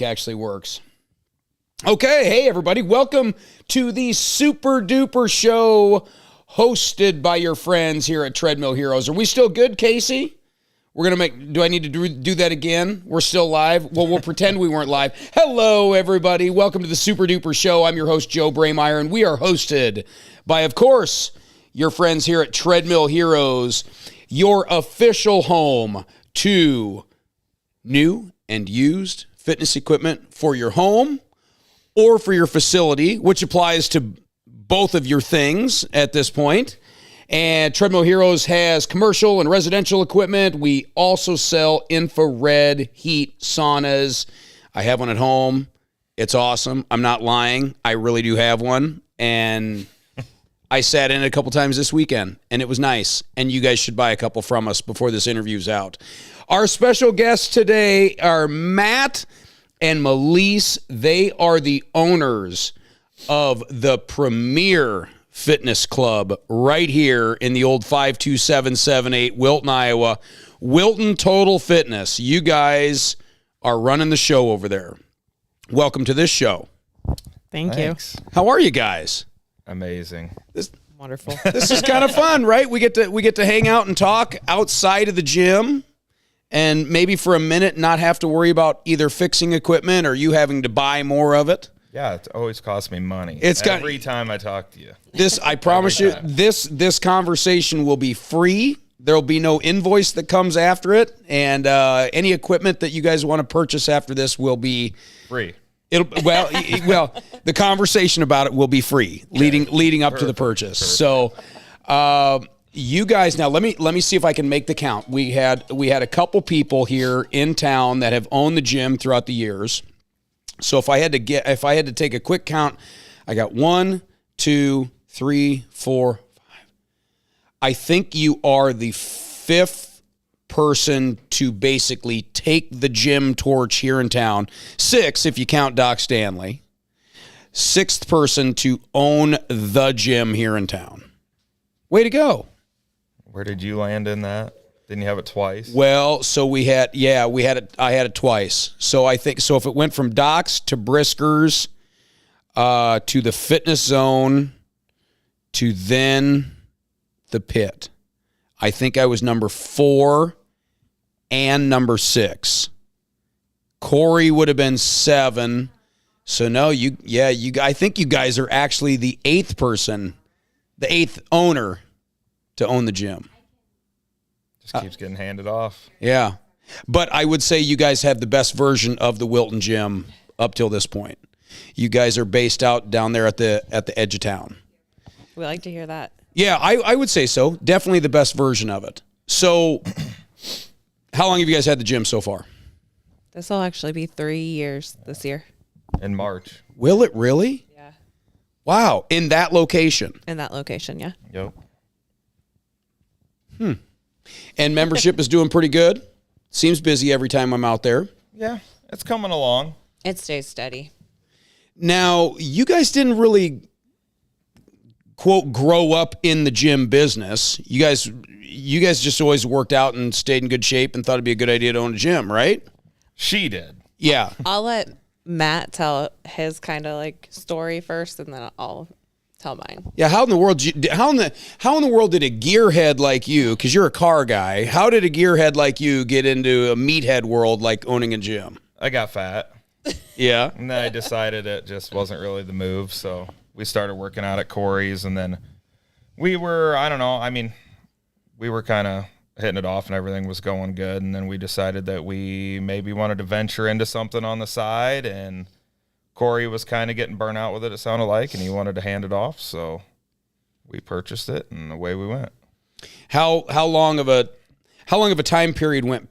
actually works. Okay, hey everybody, welcome to the Super Duper Show hosted by your friends here at Treadmill Heroes. Are we still good, Casey? Do I need to do that again? We're still live? Well, we'll pretend we weren't live. Hello, everybody. Welcome to the Super Duper Show. I'm your host, Joe Braymeyer, and we are hosted by, of course, your friends here at Treadmill Heroes, your official home to new and used fitness equipment for your home or for your facility, which applies to both of your things at this point. And Treadmill Heroes has commercial and residential equipment. We also sell infrared heat saunas. I have one at home. It's awesome. I'm not lying. I really do have one. And I sat in it a couple times this weekend, and it was nice. And you guys should buy a couple from us before this interview's out. Our special guests today are Matt and Mellice. They are the owners of the premier fitness club right here in the old 52778 Wilton, Iowa. Wilton Total Fitness. You guys are running the show over there. Welcome to this show. Thanks. You. How are you guys? Amazing. Wonderful. This is kind of fun, right? We get to hang out and talk outside of the gym. And maybe for a minute not have to worry about either fixing equipment or you having to buy more of it. Yeah, it always costs me money. Every time I talk to you. I promise you, this conversation will be free. There'll be no invoice that comes after it. And any equipment that you guys want to purchase after this will be free. Well, the conversation about it will be free, leading up to the purchase. Perfect. So, you guys, now let me see if I can make the count. We had a couple people here in town that have owned the gym throughout the years. So if I had to take a quick count, I got 1, 2, 3, 4, 5. I think you are the 5th person to basically take the gym torch here in town. 6 if you count Doc Stanley. 6th person to own the gym here in town. Way to go. Where did you land in that? Didn't you have it twice? Well, so I had it twice. So I think, if it went from Doc's to Brisker's, to the Fitness Zone, to then the Pit, I think I was number 4 and number 6. Corey would have been 7. So no, I think you guys are actually the 8th person, the 8th owner to own the gym. Just keeps getting handed off. Yeah. But I would say you guys have the best version of the Wilton gym up till this point. You guys are based out down there at the edge of town. We like to hear that. Yeah, I would say so. Definitely the best version of it. So how long have you guys had the gym so far? This will actually be 3 years this year. In March. Will it really? Yeah. Wow. In that location? In that location, yeah. Yep. And membership is doing pretty good? Seems busy every time I'm out there. Yeah, it's coming along. It stays steady. Now, you guys didn't really, quote, grow up in the gym business. You guys just always worked out and stayed in good shape and thought it'd be a good idea to own a gym, right? She did. Yeah. I'll let Matt tell his kind of like story first, and then I'll tell mine. Yeah, how in the world did a gearhead like you, because you're a car guy, how did a gearhead like you get into a meathead world like owning a gym? I got fat. Yeah. And then I decided it just wasn't really the move, so we started working out at Corey's, and then we were kind of hitting it off and everything was going good, and then we decided that we maybe wanted to venture into something on the side, and Corey was kind of getting burnt out with it sounded like, and he wanted to hand it off, so we purchased it, and away we went. How long of a time period went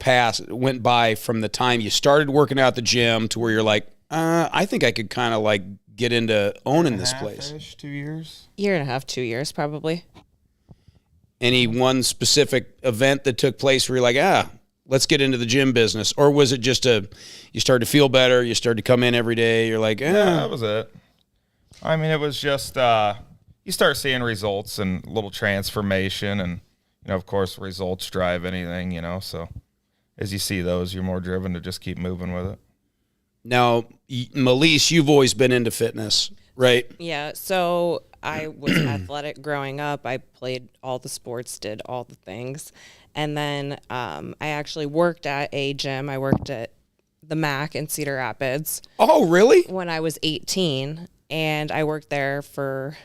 by from the time you started working out at the gym to where you're like, I think I could kind of like get into owning this place? 2 years. 1.5, 2 years probably. Any one specific event that took place where you're like, let's get into the gym business? Or was it just you started to feel better, you started to come in every day, you're like, Yeah, that was it. I mean, it was just, you start seeing results and a little transformation, and, of course, results drive anything, so as you see those, you're more driven to just keep moving with it. Now, Mellice, you've always been into fitness, right? Yeah, so I was athletic growing up. I played all the sports, did all the things. And then I actually worked at a gym. I worked at the MAC in Cedar Rapids Oh, really? when I was 18. And I worked there for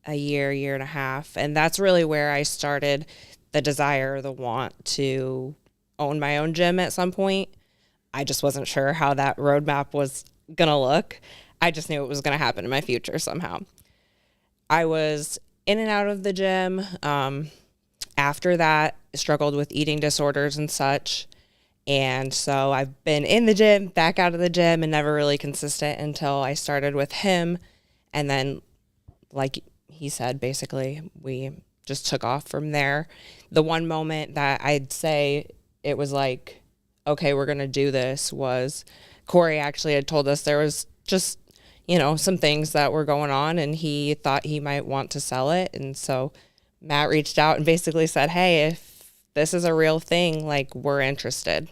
a year and a half. And that's really where I started the desire, the want to own my own gym at some point. I just wasn't sure how that roadmap was going to look. I just knew it was going to happen in my future somehow. I was in and out of the gym. After that, struggled with eating disorders and such. And so I've been in the gym, back out of the gym, and never really consistent until I started with him. And then, like he said, basically, we just took off from there. The one moment that I'd say it was like, okay, we're going to do this was Corey actually had told us there was just, some things that were going on and he thought he might want to sell it. And so Matt reached out and basically said, hey, if this is a real thing, like, we're interested.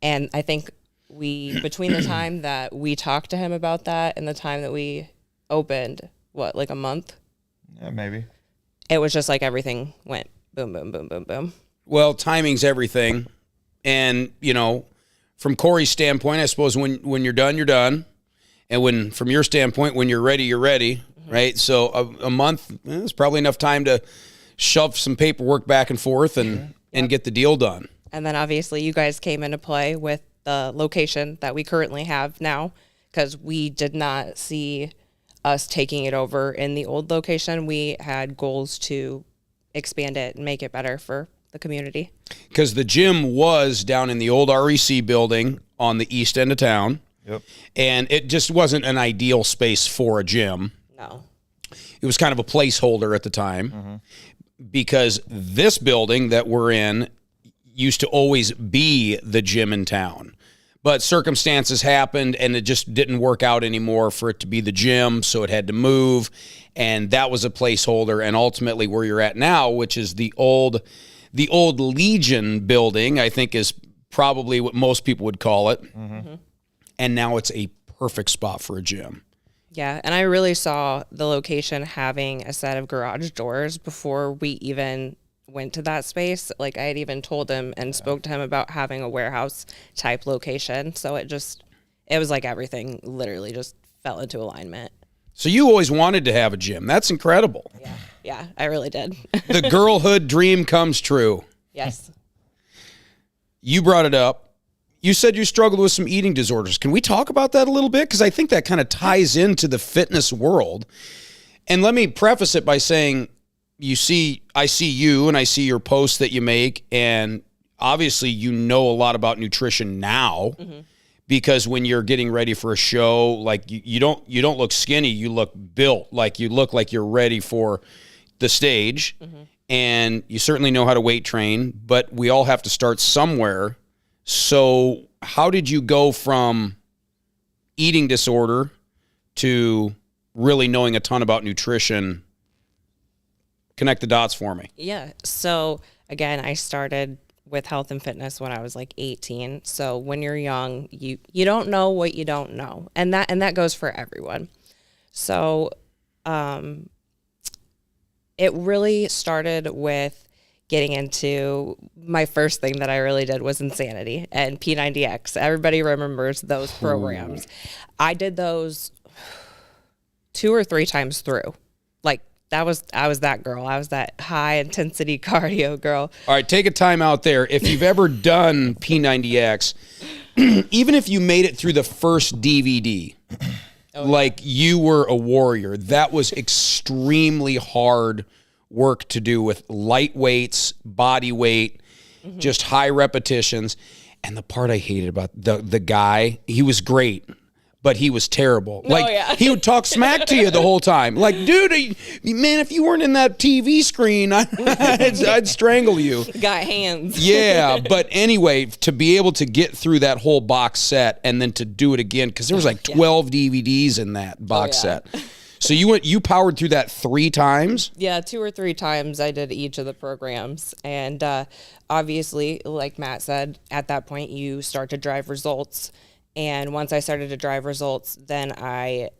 And I think between the time that we talked to him about that and the time that we opened, like a month? Yeah, maybe. It was just like everything went boom, boom, boom, boom, boom. Well, timing's everything. And, from Corey's standpoint, I suppose when you're done, you're done. And from your standpoint, when you're ready, mm-hmm. right? So a month is probably enough time to shove some paperwork back and forth and get the deal done. And then obviously you guys came into play with the location that we currently have now, because we did not see us taking it over in the old location. We had goals to expand it and make it better for the community. Because the gym was down in the old REC building on the east end of town. Yep. And it just wasn't an ideal space for a gym. No. It was kind of a placeholder at the time, because this building that we're in used to always be the gym in town. But circumstances happened and it just didn't work out anymore for it to be the gym, so it had to move. And that was a placeholder. And ultimately where you're at now, which is the old Legion building, I think is probably what most people would call it. Mm-hmm. And now it's a perfect spot for a gym. Yeah, and I really saw the location having a set of garage doors before we even went to that space. Like, I had even told him and spoke to him about having a warehouse type location. So it was like everything literally just fell into alignment. So you always wanted to have a gym. That's incredible. Yeah, I really did. The girlhood dream comes true. Yes. You brought it up. You said you struggled with some eating disorders. Can we talk about that a little bit? Because I think that kind of ties into the fitness world. And let me preface it by saying, I see you and I see your posts that you make, and obviously you know a lot about nutrition now, because when you're getting ready for a show, like you don't look skinny, you look built, like you look like you're ready for the stage, and you certainly know how to weight train, but we all have to start somewhere. So how did you go from eating disorder to really knowing a ton about nutrition? Connect the dots for me. Yeah. So again, I started with health and fitness when I was like 18. So when you're young, you don't know what you don't know. And that goes for everyone. So it really started with getting into my first thing that I really did was Insanity and P90X. Everybody remembers those programs. I did those 2 or 3 times through. Like, I was that girl. I was that high intensity cardio girl. All right, take a time out there. If you've ever done P90X, even if you made it through the first DVD, like you were a warrior, that was extremely hard work to do with light weights, body weight, just high repetitions. And the part I hated about the guy, he was great, but he was terrible. He would talk smack to you the whole time. Like, dude, man, if you weren't in that TV screen, I'd strangle you. Got hands. Yeah, but anyway, to be able to get through that whole box set and then to do it again, because there was like 12 DVDs in that box set. So you powered through that 3 times? Yeah, 2 or 3 times I did each of the programs. And obviously, like Matt said, at that point you start to drive results. And once I started to drive results, then I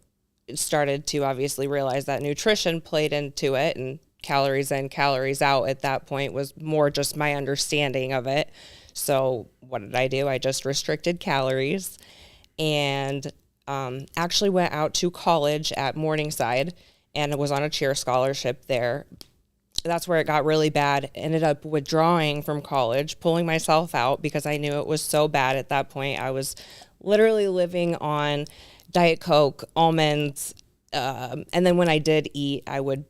started to obviously realize that nutrition played into it, and calories in, calories out at that point was more just my understanding of it. So what did I do? I just restricted calories and actually went out to college at Morningside and was on a cheer scholarship there. That's where it got really bad. Ended up withdrawing from college, pulling myself out because I knew it was so bad at that point. I was literally living on Diet Coke, almonds, and then when I did eat, I would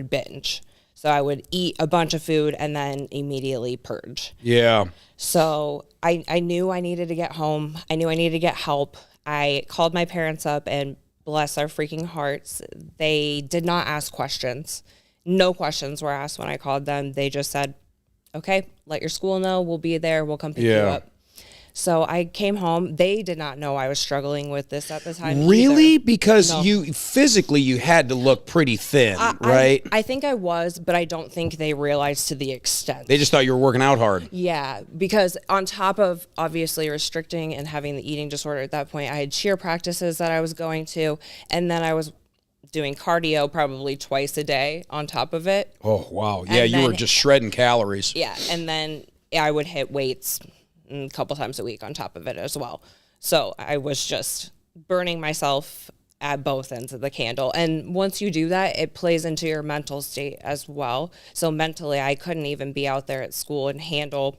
binge. So I would eat a bunch of food and then immediately purge. Yeah. So I knew I needed to get home. I knew I needed to get help. I called my parents up, and bless their freaking hearts, they did not ask questions. No questions were asked when I called them. They just said, okay, let your school know. We'll be there. We'll come pick you up. So I came home. They did not know I was struggling with this at the time. Really? Either. Because No. you physically you had to look pretty thin, right? I think I was, but I don't think they realized to the extent. They just thought you were working out hard. Yeah, because on top of obviously restricting and having the eating disorder at that point, I had cheer practices that I was going to, and then I was doing cardio probably twice a day on top of it. Oh, wow. Yeah, And you were then- just shredding calories. Yeah, and then I would hit weights a couple times a week on top of it as well. So I was just burning myself at both ends of the candle. And once you do that, it plays into your mental state as well. So mentally, I couldn't even be out there at school and handle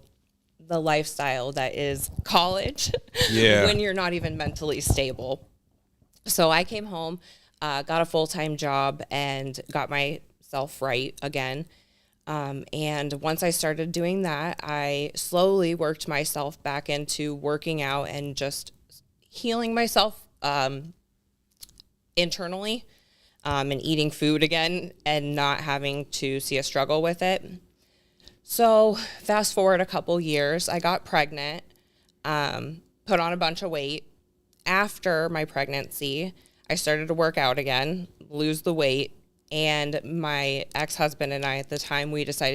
the lifestyle that is college when you're not even mentally stable. So I came home, got a full-time job, and got myself right again. And once I started doing that, I slowly worked myself back into working out and just healing myself internally and eating food again and not having to see a struggle with it. So fast forward a couple years, I got pregnant, put on a bunch of weight. After my pregnancy, I started to work out again, lose the weight. And my ex-husband and I at the time, we decided